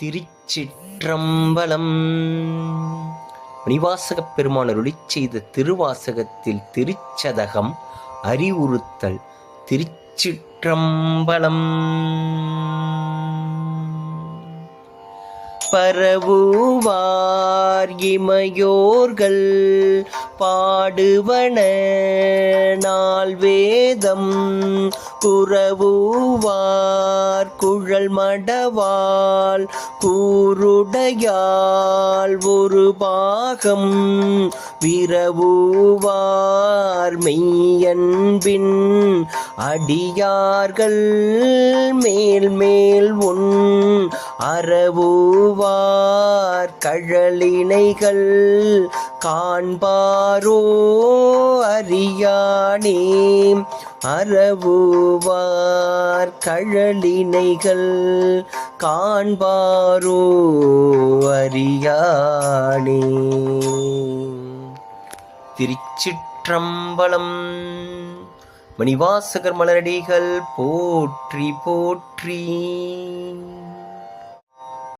திருச்சிற்றம்பலம். மணிவாசகப் பெருமான் அருளிச் செய்த திருவாசகத்தில் திருச்சதகம் அறிவுறுத்தல். திருச்சிற்றம்பலம். பரவுவார் இமையோர்கள் பாடுவன நால்வேதம், குரவுவார் குழல் மடவாள் கூருடையாள் ஒரு பாகம், விரவுவார் மெய்யன்பின் அடியார்கள் மேல் மேல் உன் அறவுவார் கழலினைகள் காண்பாரோ அறியானே. அறவுவார் கழலினைகள் காண்பாரோ அறியானே. திருச்சிற்றம்பலம். மணிவாசகர் மலரடிகள் போற்றி போற்றி.